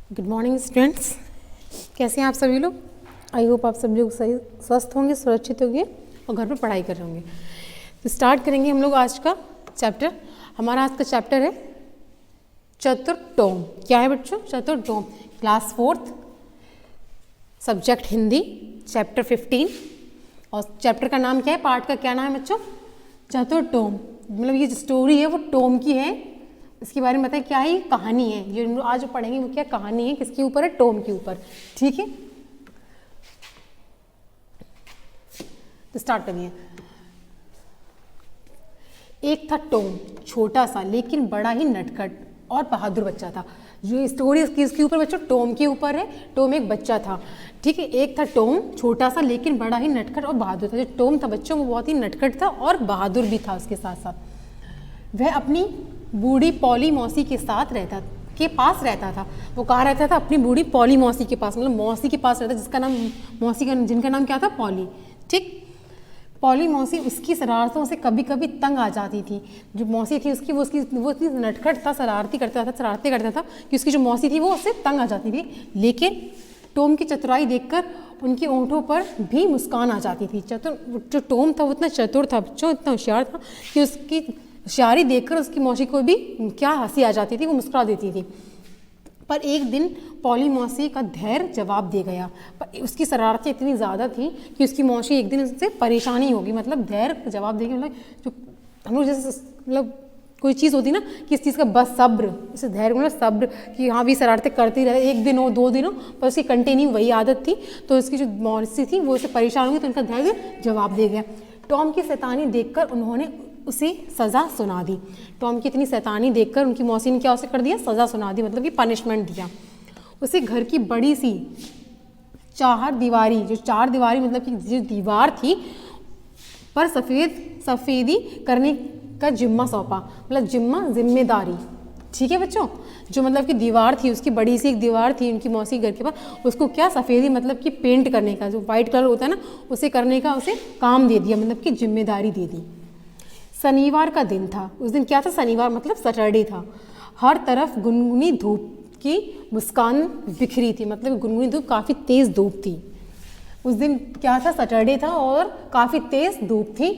Good morning students, कैसे हैं आप सभी लोग। आई होप आप सभी लोग सही स्वस्थ होंगे, सुरक्षित होंगे और घर पर पढ़ाई कर रहे होंगे। तो स्टार्ट करेंगे हम लोग आज का चैप्टर। हमारा आज का चैप्टर है चतुर्टोम। क्या है बच्चों? चतुर्टोम। Class 4th, subject Hindi, chapter 15। और चैप्टर का नाम क्या है, पार्ट का क्या नाम है बच्चों? चतुर्टोम। मतलब ये जो स्टोरी है वो टोम की है। इसके बारे में बताएं क्या है, कहानी है। ये आज जो पढ़ेंगे वो क्या कहानी है, किसके ऊपर है? टोम के ऊपर। ठीक है, तो स्टार्ट करिए। एक था टोम, छोटा सा लेकिन बड़ा ही नटखट और बहादुर बच्चा था। जो स्टोरी किसके ऊपर बच्चों? टोम के ऊपर है। टोम एक बच्चा था, ठीक है। एक था टोम, छोटा सा लेकिन बड़ा ही नटखट और बहादुर था। जो टोम था बच्चों वो बहुत ही नटखट था और बहादुर भी था। उसके साथ साथ वह अपनी बूढ़ी पॉली मौसी के पास रहता था। वो कहाँ रहता था? अपनी बूढ़ी पॉली मौसी के पास, मतलब मौसी के पास रहता, जिसका नाम मौसी का जिनका नाम क्या था? पॉली। ठीक। पॉली मौसी उसकी शरारतों से कभी कभी तंग आ जाती थी। जो मौसी थी उसकी वो इतनी नटखट था, शरारतें करता था कि उसकी जो मौसी थी वो उससे तंग आ जाती थी। लेकिन टोम की चतुराई देखकर उनके ओंठों पर भी मुस्कान आ जाती थी। जो टोम था वो इतना चतुर था बच्चों, इतना होशियार था कि उसकी होशियारी देखकर उसकी मौसी को भी क्या हंसी आ जाती थी, वो मुस्कुरा देती थी। पर एक दिन पॉली मौसी का धैर्य जवाब दे गया। पर उसकी शरारतें इतनी ज़्यादा थी कि उसकी मौसी एक दिन उससे परेशानी होगी। मतलब धैर्य जवाब देगी, मतलब जो हम लोग जैसे मतलब कोई चीज़ होती ना कि इस चीज़ का बस सब्र, इसे धैर्य मतलब सब्र कि हाँ भी शरारतें करती रहे, एक दिन हो 2 दिन हो, पर उसकी कंटिन्यू वही आदत थी। तो उसकी जो मौसी थी वो उससे परेशान होगी, तो उनका धैर्य जवाब दे गया। टॉम की शैतानी देखकर उन्होंने उसे सज़ा सुना दी। टॉम की इतनी शैतानी देखकर उनकी मौसी ने क्या उसे कर दिया? सज़ा सुना दी, मतलब कि पनिशमेंट दिया। उसे घर की बड़ी सी 4 दीवारी, जो 4 दीवारी मतलब कि जो दीवार थी पर सफ़ेदी करने का जिम्मा सौंपा। मतलब जिम्मेदारी, ठीक है बच्चों। जो मतलब कि दीवार थी उसकी बड़ी सी एक दीवार थी उनकी मौसी घर के पास, उसको क्या सफ़ेदी मतलब कि पेंट करने का, जो वाइट कलर होता है ना उसे करने का उसे काम दे दिया, मतलब कि जिम्मेदारी दे दी। शनिवार का दिन था। उस दिन क्या था? शनिवार मतलब सैटरडे था। हर तरफ गुनगुनी धूप की मुस्कान बिखरी थी, मतलब गुनगुनी धूप, काफ़ी तेज़ धूप थी। उस दिन क्या था? सैटरडे था और काफ़ी तेज़ धूप थी।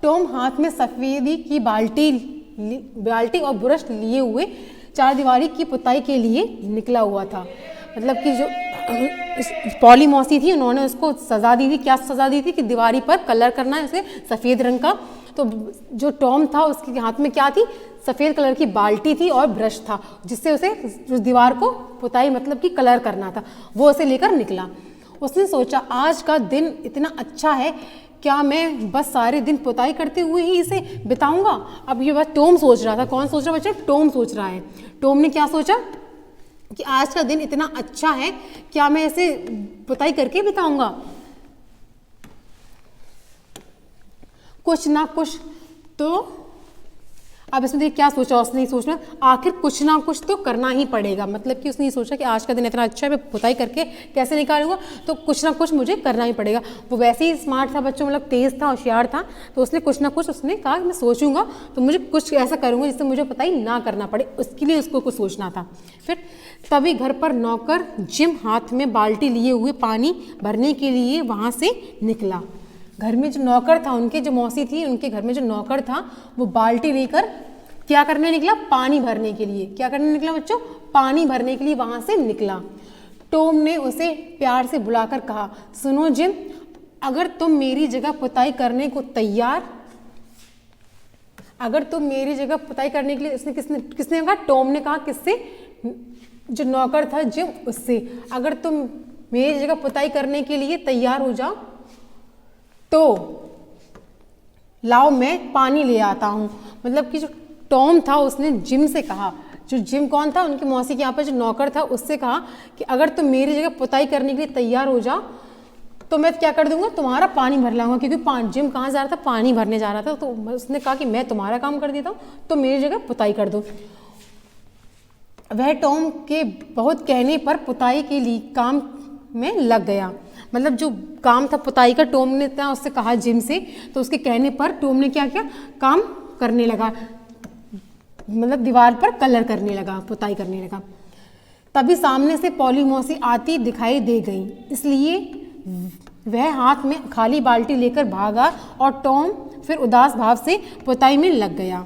टॉम हाथ में सफ़ेदी की बाल्टी और ब्रश लिए हुए 4 दीवारी की पुताई के लिए निकला हुआ था। मतलब कि जो पॉली मौसी थी उन्होंने उसको सज़ा दी थी। क्या सज़ा दी थी? कि दीवारी पर कलर करना है उसे सफ़ेद रंग का। तो जो टॉम था उसके हाथ में क्या थी? सफ़ेद कलर की बाल्टी थी और ब्रश था, जिससे उसे उस दीवार को पुताई मतलब कि कलर करना था। वो उसे लेकर निकला। उसने सोचा आज का दिन इतना अच्छा है, क्या मैं बस सारे दिन पुताई करते हुए ही इसे बिताऊंगा? अब ये बात टॉम सोच रहा था। कौन सोच रहा बच्चा? टॉम सोच रहा है। टॉम ने क्या सोचा कि आज का दिन इतना अच्छा है, क्या मैं इसे पुताई करके बिताऊंगा? कुछ ना कुछ तो अब इसमें देखिए क्या सोचा उसने। सोचना आखिर कुछ ना कुछ तो करना ही पड़ेगा। मतलब कि उसने ये सोचा कि आज का दिन इतना अच्छा है, मैं पुताई करके कैसे निकालूंगा, तो कुछ ना कुछ मुझे करना ही पड़ेगा। वो वैसे ही स्मार्ट था बच्चों, मतलब तेज़ था, होशियार था। तो उसने कुछ ना कुछ उसने कहा मैं सोचूंगा तो मुझे कुछ ऐसा करूंगा जिससे मुझे पुताई ना करना पड़े। उसके लिए उसको कुछ सोचना था। फिर तभी घर पर नौकर जिम हाथ में बाल्टी लिए हुए पानी भरने के लिए वहाँ से निकला। घर में जो नौकर था, उनके जो मौसी थी उनके घर में जो नौकर था वो बाल्टी लेकर क्या करने निकला? पानी भरने के लिए। क्या करने निकला बच्चों? पानी भरने के लिए वहां से निकला। टॉम ने उसे प्यार से बुलाकर कहा, सुनो जिम, अगर तुम मेरी जगह पुताई करने को तैयार, अगर तुम मेरी जगह पुताई करने के लिए, उसने किसने कहा? टॉम ने कहा। किससे? जो नौकर था जिम, उससे। अगर तुम मेरी जगह पुताई करने के लिए तैयार हो जाओ तो लाओ मैं पानी ले आता हूँ। मतलब कि जो टॉम था उसने जिम से कहा, जो जिम कौन था? उनकी मौसी के यहाँ पर जो नौकर था उससे कहा कि अगर तुम मेरी जगह पुताई करने के लिए तैयार हो जाओ तो मैं क्या कर दूंगा? तुम्हारा पानी भर लाऊंगा। क्योंकि जिम कहाँ जा रहा था? पानी भरने जा रहा था। तो उसने कहा कि मैं तुम्हारा काम कर देता हूँ, तो मेरी जगह पुताई कर दो। वह टॉम के बहुत कहने पर पुताई के लिए काम में लग गया। मतलब जो काम था पुताई का, टॉम ने उससे कहा जिम से, तो उसके कहने पर टॉम ने क्या किया? काम करने लगा, मतलब दीवार पर कलर करने लगा, पुताई करने लगा। तभी सामने से पॉली मौसी आती दिखाई दे गई, इसलिए वह हाथ में खाली बाल्टी लेकर भागा और टॉम फिर उदास भाव से पुताई में लग गया।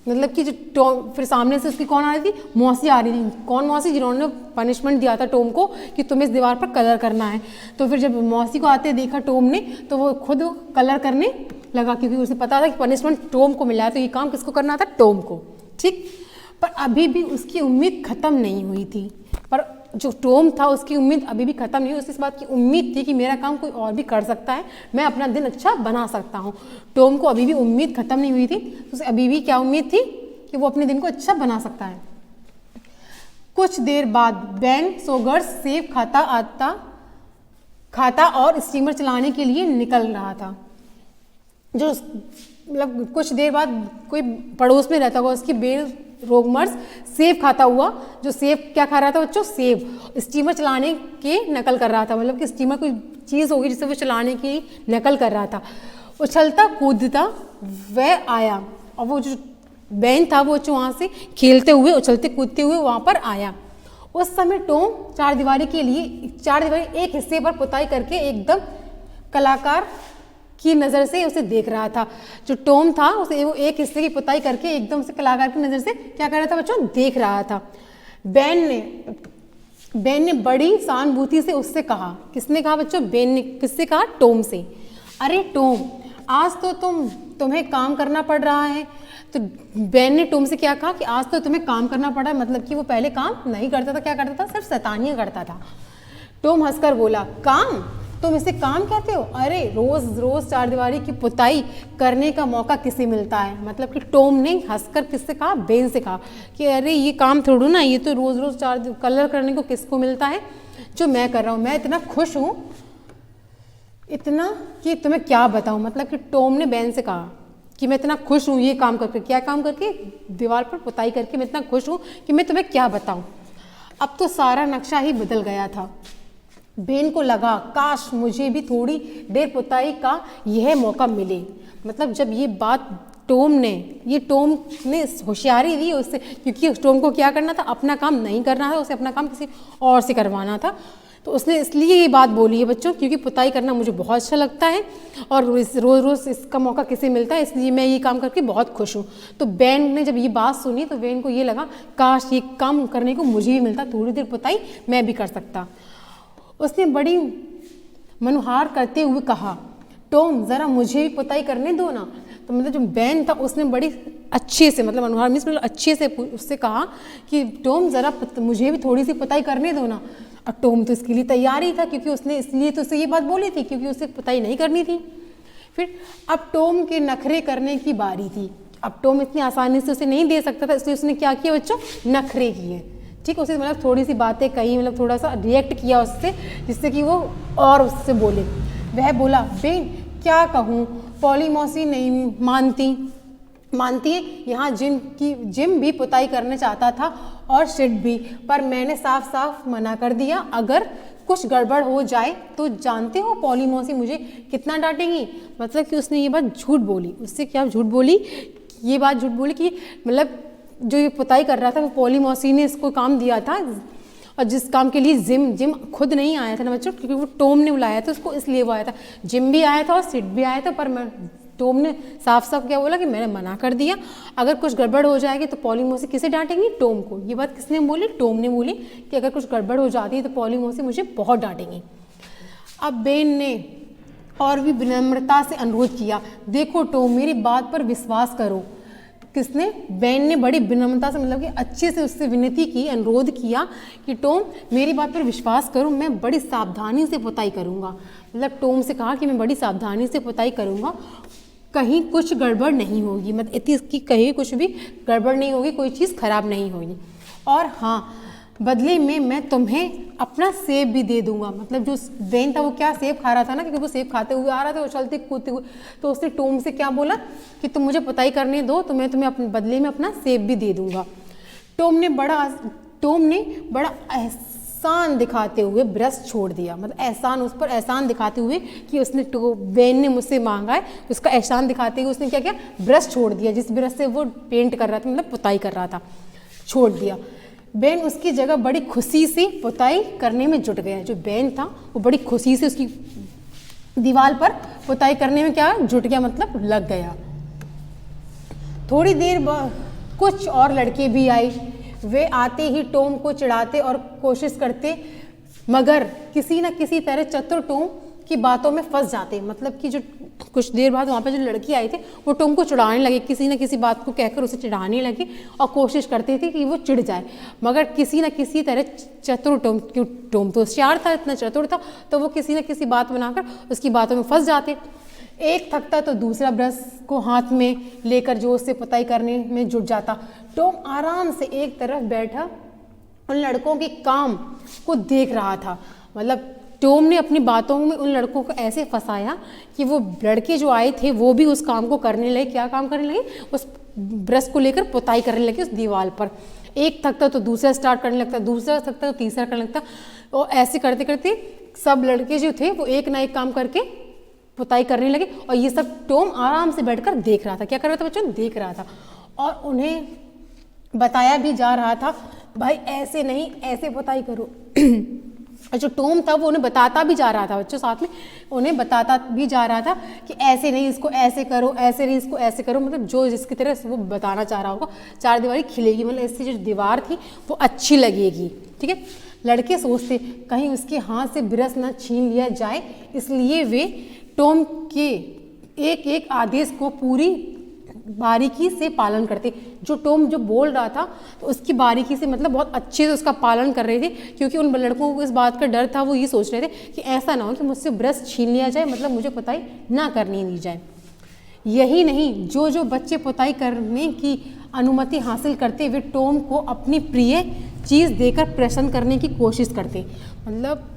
मतलब कि जो टॉम, फिर सामने से उसकी कौन आ रही थी? मौसी आ रही थी। कौन मौसी? जिन्होंने पनिशमेंट दिया था टॉम को कि तुम्हें इस दीवार पर कलर करना है। तो फिर जब मौसी को आते देखा टॉम ने, तो वो खुद कलर करने लगा, क्योंकि उसे पता था कि पनिशमेंट टॉम को मिला है, तो ये काम किसको करना था? टॉम को। ठीक, पर अभी भी उसकी उम्मीद खत्म नहीं हुई थी। पर जो टॉम था उसकी उम्मीद अभी भी खत्म नहीं हुई। उसे इस बात की उम्मीद थी कि मेरा काम कोई और भी कर सकता है, मैं अपना दिन अच्छा बना सकता हूँ। टॉम को अभी भी उम्मीद खत्म नहीं हुई थी, तो उसे अभी भी क्या उम्मीद थी कि वो अपने दिन को अच्छा बना सकता है। कुछ देर बाद बेन सोगर्स सेब खाता और स्टीमर चलाने के लिए निकल रहा था। जो मतलब कुछ देर बाद कोई पड़ोस में रहता हुआ उसकी बेन रोगमर्स सेब खाता हुआ, जो सेब क्या खा रहा था बच्चों? सेब स्टीमर चलाने के नकल कर रहा था। मतलब कि स्टीमर कोई चीज़ होगी जिसे वो चलाने की नकल कर रहा था। उछलता कूदता वह आया, और वो जो बेन था वो वहाँ से खेलते हुए उछलते कूदते हुए वहाँ पर आया। उस समय टॉम चारदीवारी एक हिस्से पर पुताई करके एकदम कलाकार की नज़र से उसे देख रहा था। जो टॉम था उसे वो एक हिस्से की पुताई करके एकदम से कलाकार की नज़र से क्या कर रहा था बच्चों? देख रहा था। बेन ने बड़ी सहानुभूति से उससे कहा। किसने कहा बच्चों? बेन ने। किससे कहा? टॉम से। अरे टॉम, आज तो तुम्हें काम करना पड़ रहा है। तो बेन ने टॉम से क्या कहा कि आज तो तुम्हें काम करना पड़ा, मतलब कि वो पहले काम नहीं करता था। क्या करता था? सिर्फ शैतानियाँ करता था। टॉम हंसकर बोला, काम? तुम इसे काम कहते हो? अरे रोज रोज चारदीवारी की पुताई करने का मौका किसे मिलता है? मतलब कि टॉम ने हंसकर किससे कहा? बेन से कहा कि अरे ये काम थोड़ा ना, ये तो रोज रोज कलर करने को किसको मिलता है जो मैं कर रहा हूँ। मैं इतना खुश हूँ, इतना कि तुम्हें क्या बताऊँ। मतलब कि टॉम ने बेन से कहा कि मैं इतना खुश हूँ ये काम करके। क्या काम करके? दीवार पर पुताई करके मैं इतना खुश हूँ कि मैं तुम्हें क्या बताऊँ। अब तो सारा नक्शा ही बदल गया था। बेन को लगा काश मुझे भी थोड़ी देर पुताई का यह मौका मिले। मतलब जब ये बात टॉम ने होशियारी दी उससे, क्योंकि टॉम को क्या करना था? अपना काम नहीं करना था, उसे अपना काम किसी और से करवाना था। तो उसने इसलिए ये बात बोली है बच्चों, क्योंकि पुताई करना मुझे बहुत अच्छा लगता है और रोज़ रोज़ इसका मौका किसे मिलता है, इसलिए मैं ये काम करके बहुत खुश हूँ। तो बेन ने जब ये बात सुनी तो बेन को ये लगा काश ये काम करने को मुझे भी मिलता, थोड़ी देर पुताई मैं भी कर सकता। उसने बड़ी मनुहार करते हुए कहा, टॉम ज़रा मुझे भी पुताई करने दो ना। तो मतलब जो बेन था उसने बड़ी अच्छे से, मतलब मनुहार मीन्स मतलब अच्छे से उससे कहा कि टॉम ज़रा मुझे भी थोड़ी सी पुताई करने दो ना। और टॉम तो इसके लिए तैयार ही था, क्योंकि उसने इसलिए तो उसे ये बात बोली थी, क्योंकि उसे पुताई नहीं करनी थी। फिर अब टॉम के नखरे करने की बारी थी। अब टॉम इतनी आसानी से उसे नहीं दे सकता था, इसलिए उसने क्या किया बच्चों? नखरे किए। ठीक, उसे मतलब थोड़ी सी बातें कही, मतलब थोड़ा सा रिएक्ट किया उससे, जिससे कि वो और उससे बोले। वह बोला, बेन क्या कहूँ, पॉली मौसी नहीं मानती है। यहाँ जिम भी पुताई करना चाहता था और सिड भी, पर मैंने साफ साफ मना कर दिया। अगर कुछ गड़बड़ हो जाए तो जानते हो पॉली मौसी मुझे कितना डांटेंगी। मतलब कि उसने ये बात झूठ बोली। उससे क्या झूठ बोली? ये बात झूठ बोली कि मतलब जो ये पुताई कर रहा था वो पॉली मौसी ने इसको काम दिया था, और जिस काम के लिए जिम खुद नहीं आया था ना बच्चों, क्योंकि वो टॉम ने बुलाया था उसको, इसलिए वो आया था। जिम भी आया था और सिड भी आया था, पर टॉम ने साफ साफ क्या बोला कि मैंने मना कर दिया। अगर कुछ गड़बड़ हो जाएगी तो पॉली मौसी किसे डांटेंगी? टॉम को। ये बात किसने बोली? टॉम ने बोली कि अगर कुछ गड़बड़ हो जाती है तो पॉली मौसी मुझे बहुत डांटेंगी। अब बेन ने और भी विनम्रता से अनुरोध किया, देखो टॉम मेरी बात पर विश्वास करो। किसने? बेन ने बड़ी विनम्रता से, मतलब कि अच्छे से उससे विनती की, अनुरोध किया कि टॉम मेरी बात पर विश्वास करो, मैं बड़ी सावधानी से पुताई करूँगा। मतलब टॉम से कहा कि मैं बड़ी सावधानी से पुताई करूँगा, कहीं कुछ गड़बड़ नहीं होगी, मतलब इतनी इसकी कहीं कुछ भी गड़बड़ नहीं होगी, कोई चीज़ खराब नहीं होगी। और हाँ, बदले में मैं तुम्हें अपना सेब भी दे दूंगा। मतलब जो बेन था वो क्या सेब खा रहा था ना, क्योंकि वो सेब खाते हुए आ रहा था, उछलते कूदते हुए, तो उसने टॉम से क्या बोला कि तुम मुझे पुताई करने दो तो मैं तुम्हें अपने बदले में अपना सेब भी दे दूंगा। टॉम ने बड़ा एहसान दिखाते हुए ब्रश छोड़ दिया। मतलब उस पर एहसान दिखाते हुए कि उसने बेन ने मुझसे मांगा है, उसका एहसान दिखाते हुए उसने क्या किया? ब्रश छोड़ दिया। जिस ब्रश से वो पेंट कर रहा था, मतलब पुताई कर रहा था, छोड़ दिया। बेन उसकी जगह बड़ी खुशी से पुताई करने में जुट गया। जो बेन था वो बड़ी खुशी से उसकी दीवार पर पुताई करने में क्या जुट गया, मतलब लग गया। थोड़ी देर बाद कुछ और लड़के भी आए। वे आते ही टॉम को चिढ़ाते और कोशिश करते, मगर किसी न किसी तरह चतुर टॉम की बातों में फंस जाते। मतलब कि जो कुछ देर बाद वहाँ पे जो लड़की आई थे वो टॉम को चिढ़ाने लगे, किसी न किसी बात को कहकर उसे चिढ़ाने लगे और कोशिश करते थे कि वो चिढ़ जाए, मगर किसी न किसी तरह चतुर टॉम, क्यों टॉम तो होशियार था, इतना चतुर था, तो वो किसी न किसी बात बनाकर उसकी बातों में फंस जाते। एक थकता तो दूसरा ब्रश को हाथ में लेकर जोर से पुताई करने में जुट जाता। टॉम आराम से एक तरफ बैठा उन लड़कों के काम को देख रहा था। मतलब टॉम ने अपनी बातों में उन लड़कों को ऐसे फंसाया कि वो लड़के जो आए थे वो भी उस काम को करने लगे। क्या काम करने लगे? उस ब्रश को लेकर पुताई करने लगे उस दीवार पर। एक थकता तो दूसरा स्टार्ट करने लगता, दूसरा थकता तो तीसरा करने लगता, और ऐसे करते करते सब लड़के जो थे वो एक ना एक काम करके पुताई करने लगे। और ये सब टॉम आराम से बैठकर देख रहा था। क्या कर रहा था बच्चों? देख रहा था। और उन्हें बताया भी जा रहा था, भाई ऐसे नहीं, ऐसे पुताई करो। और जो टॉम था वो उन्हें बताता भी जा रहा था, बच्चों साथ में उन्हें बताता भी जा रहा था कि ऐसे नहीं, इसको ऐसे करो, ऐसे नहीं, इसको ऐसे करो। मतलब जो जिसकी तरह वो बताना चाह रहा होगा, चारदीवारी खिलेगी, मतलब इससे जो दीवार थी वो अच्छी लगेगी। ठीक है। लड़के सोचते कहीं उसके हाथ से ब्रश ना छीन लिया जाए, इसलिए वे टॉम के एक एक आदेश को पूरी बारीकी से पालन करते। जो टॉम जो बोल रहा था तो उसकी बारीकी से, मतलब बहुत अच्छे से उसका पालन कर रहे थे, क्योंकि उन लड़कों को इस बात का डर था। वो ये सोच रहे थे कि ऐसा ना हो कि मुझसे ब्रश छीन लिया जाए, मतलब मुझे पुताई ना करनी दी जाए। यही नहीं, जो जो बच्चे पुताई करने की अनुमति हासिल करते वे टॉम को अपनी प्रिय चीज़ देकर प्रसन्न करने की कोशिश करते। मतलब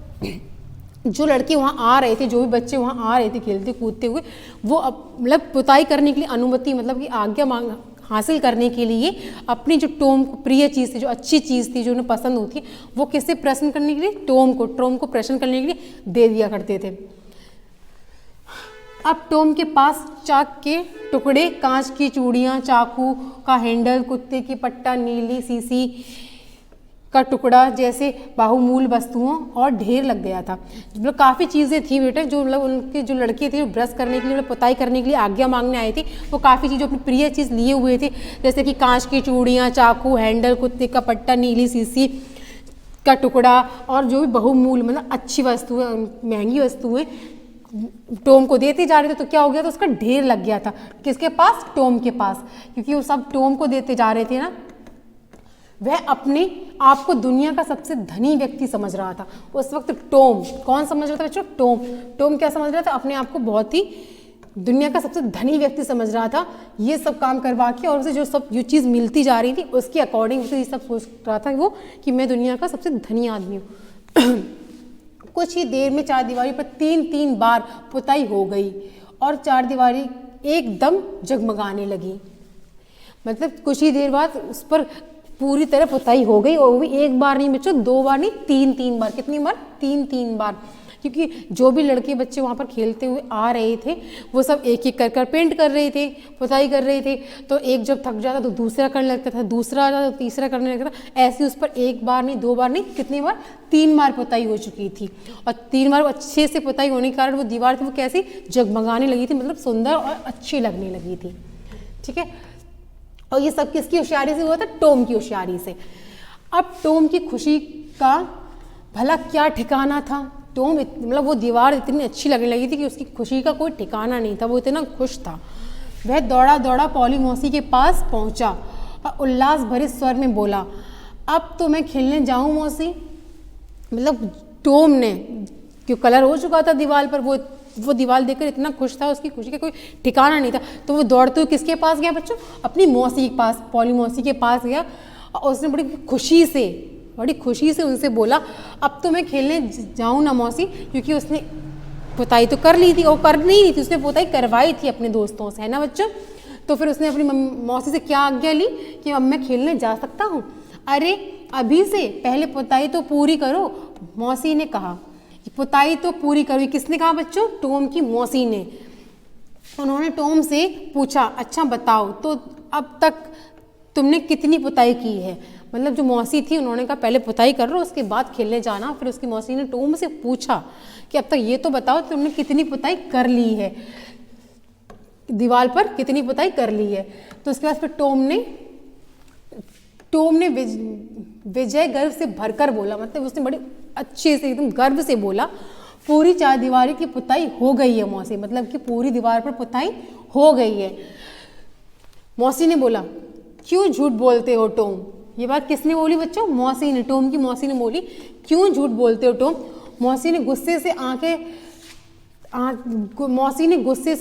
जो लड़के वहाँ आ रहे थे, जो भी बच्चे वहाँ आ रहे थे खेलते कूदते हुए, वो मतलब पुताई करने के लिए अनुमति, मतलब कि आज्ञा मांग हासिल करने के लिए अपनी जो टॉम को प्रिय चीज़ थी, जो अच्छी चीज़ थी, जो उन्हें पसंद होती, वो किससे प्रसन्न करने के लिए? टॉम को प्रसन्न करने के लिए दे दिया करते थे। अब टॉम के पास चाक के टुकड़े, कांच की चूड़ियाँ, चाकू का हैंडल, कुत्ते की पट्टा, नीली सीसी का टुकड़ा जैसे बहुमूल्य वस्तुओं और ढेर लग गया था। मतलब काफ़ी चीज़ें थी बेटे, जो मतलब उनके जो लड़के थे, जो ब्रश करने के लिए, पुताई करने के लिए आज्ञा मांगने आए थे, वो काफ़ी चीज़ें अपनी प्रिय चीज़ लिए हुए थे, जैसे कि कांच की चूड़ियाँ, चाकू, हैंडल, कुत्ते का पट्टा, नीली सीसी का टुकड़ा, और जो भी बहुमूल्य मतलब अच्छी वस्तुएं, महंगी वस्तुएं टॉम को देते जा रहे थे। तो क्या हो गया था? उसका ढेर लग गया था। किसके पास? टॉम के पास, क्योंकि वो सब टॉम को देते जा रहे थे ना। वह अपने आप को दुनिया का सबसे धनी व्यक्ति समझ रहा था उस वक्त। टॉम कौन समझ रहा था बच्चों? टॉम क्या समझ रहा था? अपने आप को बहुत ही दुनिया का सबसे धनी व्यक्ति समझ रहा था, ये सब काम करवा के, और उसे जो चीज़ मिलती जा रही थी उसके अकॉर्डिंग उसे ये सब सोच रहा था वो कि मैं दुनिया का सबसे धनी आदमी हूँ। कुछ ही देर में चारदीवारी पर 3 बार पुताई हो गई और चारदीवारी एकदम जगमगाने लगी। मतलब कुछ ही देर बाद उस पर पूरी तरह पुताई हो गई, और वो भी एक बार नहीं बच्चों, 2 बार नहीं, 3 बार। कितनी बार? 3 बार। क्योंकि जो भी लड़के बच्चे वहाँ पर खेलते हुए आ रहे थे वो सब एक एक कर पेंट कर रहे थे, पुताई कर रहे थे। तो एक जब थक जाता तो दूसरा करने लगता था, दूसरा आ जाता तो तीसरा करने लगता था। ऐसे उस पर 1 बार नहीं, 2 बार नहीं, कितनी बार? 3 बार पुताई हो चुकी थी। और 3 बार अच्छे से पुताई होने के कारण वो दीवार थी वो कैसी जगमगाने लगी थी, मतलब सुंदर और अच्छी लगने लगी थी। ठीक है। और ये सब किसकी होशियारी से हुआ था? टॉम की होशियारी से। अब टॉम की खुशी का भला क्या ठिकाना था। टॉम मतलब वो दीवार इतनी अच्छी लगने लगी थी कि उसकी खुशी का कोई ठिकाना नहीं था, वो इतना खुश था। वह दौड़ा दौड़ा पॉली मौसी के पास पहुंचा और उल्लास भरे स्वर में बोला, अब तो मैं खेलने जाऊं मौसी। मतलब टॉम ने, क्यों कलर हो चुका था दीवार पर, वो दीवार देखकर इतना खुश था, उसकी खुशी का कोई ठिकाना नहीं था। तो वो दौड़ते हुए किसके पास गया बच्चों? अपनी मौसी के पास, पॉली मौसी के पास गया, और उसने बड़ी खुशी से उनसे बोला, अब तो मैं खेलने जाऊं ना मौसी। क्योंकि उसने पुताई तो कर ली थी, और कर नहीं थी, उसने पुताई करवाई थी अपने दोस्तों से, है ना बच्चों। तो फिर उसने अपनी मौसी से क्या आज्ञा ली कि अब मैं खेलने जा सकता हूँ। अरे अभी से पहले पुताई तो पूरी करो, मौसी ने कहा। पुताई तो पूरी करो, किसने कहा बच्चों? टॉम की मौसी ने। उन्होंने टॉम से पूछा, अच्छा बताओ तो अब तक तुमने कितनी पुताई की है? मतलब जो मौसी थी उन्होंने कहा पहले पुताई कर लो उसके बाद खेलने जाना। फिर उसकी मौसी ने टॉम से पूछा कि अब तक ये तो बताओ तुमने कितनी पुताई कर ली है, दीवार पर कितनी पुताई कर ली है। तो उसके बाद फिर टॉम ने विजय गर्व से भरकर बोला, मतलब उसने बड़ी अच्छे से एकदम गर्व से बोला पूरी चारदीवारी की पुताई हो गई है मौसी, मतलब कि पूरी दीवार पर पुताई हो गई है। मौसी ने बोला क्यों झूठ बोलते हो टॉम। ये बात किसने बोली बच्चों? मौसी ने, टॉम की मौसी ने बोली क्यों झूठ बोलते हो टॉम। मौसी ने गुस्से से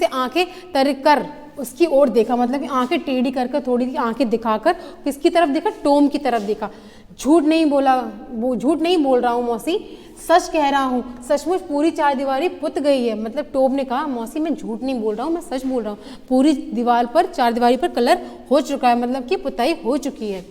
आंखें तरक कर उसकी ओर देखा, मतलब कि आंखें टेढ़ी कर थोड़ी सी आंखें दिखाकर किसकी तरफ देखा? टॉम की तरफ देखा। झूठ नहीं बोल रहा हूँ मौसी, सच कह रहा हूँ, सचमुच पूरी चारदीवारी पुत गई है। मतलब टॉम ने कहा मौसी मैं झूठ नहीं बोल रहा हूँ, मैं सच बोल रहा हूँ, पूरी दीवार पर चारदीवारी पर कलर हो चुका है, मतलब कि पुताई हो चुकी है।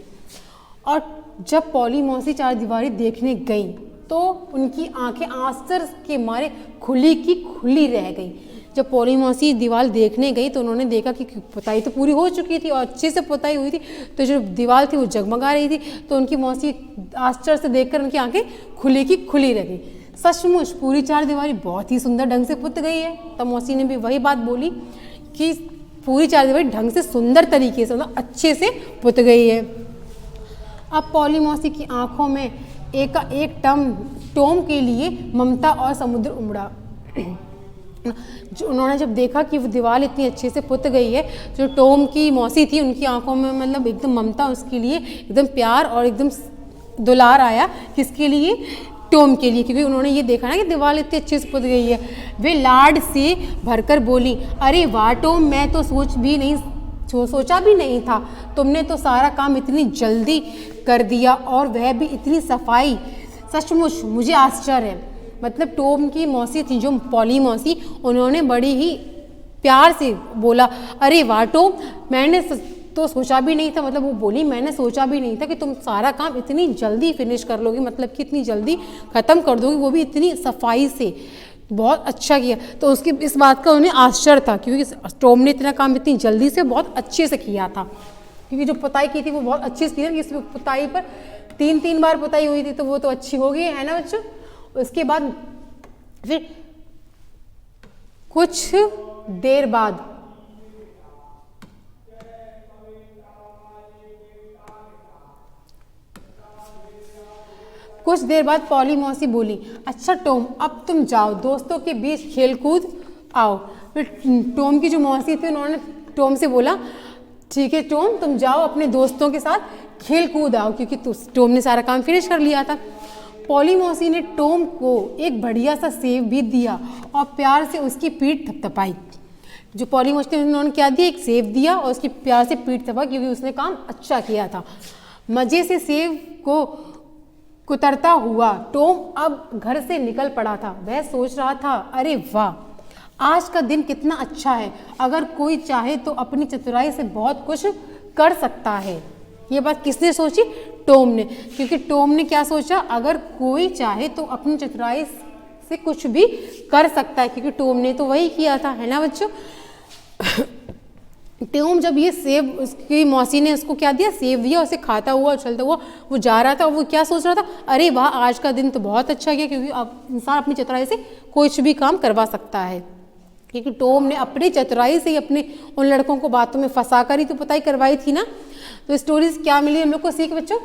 और जब पॉली मौसी चारदीवारी देखने गई तो उनकी आंखें आश्चर्य के मारे खुली की खुली रह गई। जब पॉली मौसी दीवार देखने गई तो उन्होंने देखा कि पुताई तो पूरी हो चुकी थी और अच्छे से पुताई हुई थी, तो जो दीवार थी वो जगमगा रही थी। तो उनकी मौसी आश्चर्य से देखकर उनकी आंखें खुली की खुली रह गई। सचमुच पूरी चारदीवारी बहुत ही सुंदर ढंग से पुत गई है। तब मौसी ने भी वही बात बोली कि पूरी चारदीवारी ढंग से सुंदर तरीके से मतलब अच्छे से पुत गई है। अब पॉली मौसी की आंखों में एक टॉम के लिए ममता और समुद्र उमड़ा। उन्होंने जब देखा कि वो दीवार इतनी अच्छे से पुत गई है, जो टॉम की मौसी थी उनकी आंखों में मतलब एकदम ममता, उसके लिए एकदम प्यार और एकदम दुलार आया। किसके लिए? टॉम के लिए, क्योंकि उन्होंने ये देखा ना कि दीवार इतनी अच्छे से पुत गई है। वे लाड से भरकर बोली अरे वाह टॉम, मैं तो सोचा भी नहीं था, तुमने तो सारा काम इतनी जल्दी कर दिया और वह भी इतनी सफाई, सचमुच मुझे आश्चर्य है। मतलब टॉम की मौसी थी जो पॉली मौसी, उन्होंने बड़ी ही प्यार से बोला अरे वाह टॉम, मैंने तो सोचा भी नहीं था, मतलब वो बोली मैंने सोचा भी नहीं था कि तुम सारा काम इतनी जल्दी फिनिश कर लोगी, मतलब कि इतनी जल्दी ख़त्म कर दोगी, वो भी इतनी सफाई से, बहुत अच्छा किया। तो उसकी इस बात का उन्हें आश्चर्य था क्योंकि टॉम ने इतना काम इतनी जल्दी से बहुत अच्छे से किया था, क्योंकि जो पुताई की थी वो बहुत अच्छे से की थी। इस पुताई पर 3 बार पुताई हुई थी तो वो तो अच्छी हो गई है ना बच्चों। उसके बाद फिर कुछ देर बाद पॉली मौसी बोली अच्छा टॉम, अब तुम जाओ दोस्तों के बीच खेल कूद आओ। फिर टॉम की जो मौसी थी उन्होंने टॉम से बोला ठीक है टॉम, तुम जाओ अपने दोस्तों के साथ खेल कूद आओ, क्योंकि टॉम ने सारा काम फिनिश कर लिया था। पॉली मौसी ने टॉम को एक बढ़िया सा सेब भी दिया और प्यार से उसकी पीठ थपथपाई। जो पॉली मौसी ने उन्होंने क्या दिया? एक सेब दिया और उसकी प्यार से पीठ थपा, क्योंकि उसने काम अच्छा किया था। मज़े से सेब को कुतरता हुआ टॉम अब घर से निकल पड़ा था। वह सोच रहा था अरे वाह, आज का दिन कितना अच्छा है, अगर कोई चाहे तो अपनी चतुराई से बहुत कुछ कर सकता है। ये बात किसने सोची? टॉम ने, क्योंकि टॉम ने क्या सोचा? अगर कोई चाहे तो अपनी चतुराई से कुछ भी कर सकता है, क्योंकि टॉम ने तो वही किया था, है ना बच्चों। टॉम जब ये सेब, उसकी मौसी ने उसको क्या दिया? सेब दिया, उसे खाता हुआ चलता हुआ वो जा रहा था। वो क्या सोच रहा था? अरे वाह, आज का दिन तो बहुत अच्छा गया, क्योंकि अब इंसान अपनी चतुराई से कुछ भी काम करवा सकता है। क्योंकि टॉम ने अपनी चतुराई से ही अपने उन लड़कों को बातों में फंसा कर ही तो पुताई करवाई थी ना। तो स्टोरी से क्या मिली हम लोग को सीख बच्चों?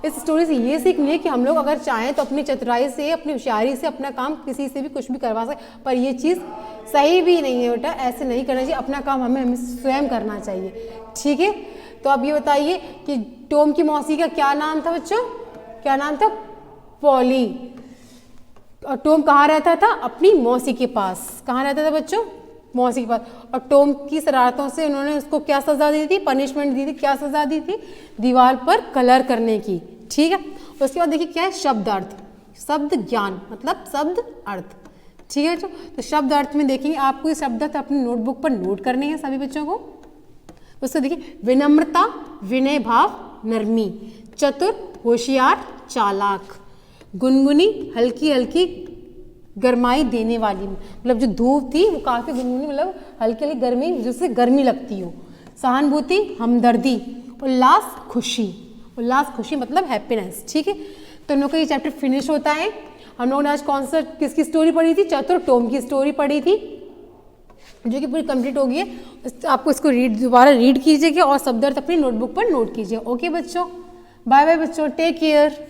इस स्टोरी से ये सीख मिली कि हम लोग अगर चाहें तो अपनी चतुराई से, अपनी होशियारी से अपना काम किसी से भी कुछ भी करवा सकते, पर ये चीज़ सही भी नहीं है बेटा, ऐसे नहीं करना चाहिए। अपना काम हमें स्वयं करना चाहिए, ठीक है। तो अब ये बताइए कि टॉम की मौसी का क्या नाम था बच्चों? क्या नाम था? पॉली। और टॉम कहाँ रहता था? अपनी मौसी के पास। कहाँ रहता था बच्चों? मौसी के पास। और टॉम की शरारतों से उन्होंने उसको क्या सजा दी थी? पनिशमेंट दी थी। क्या सजा दी थी? दीवार पर कलर करने की, ठीक है। उसके बाद देखिए क्या है? शब्द अर्थ, शब्द ज्ञान, मतलब शब्द अर्थ, ठीक है बच्चों। तो शब्द अर्थ में देखेंगे, आपको ये शब्द अर्थ अपनी नोटबुक पर नोट करने हैं सभी बच्चों को। उसको देखिए, विनम्रता, विनय भाव, नरमी, चतुर, होशियार, चालाक, गुनगुनी, हल्की हल्की गरमाई देने वाली, मतलब जो धूप थी वो काफ़ी गुनगुनी, मतलब हल्की हल्की गर्मी जिससे गर्मी लगती हो, सहानुभूति, हमदर्दी, उल्लास, खुशी, उल्लास खुशी मतलब हैप्पीनेस। ठीक है, तो हम लोग का ये चैप्टर फिनिश होता है। हम लोगों ने आज कौन सा किसकी स्टोरी पढ़ी थी? चतुर टॉम की स्टोरी पढ़ी थी, जो कि पूरी कंप्लीट हो गई है। आपको इसको दोबारा रीड कीजिएगा और शब्दार्थ अपनी नोटबुक पर नोट कीजिए। ओके बच्चों, बाय बाय बच्चों, टेक केयर।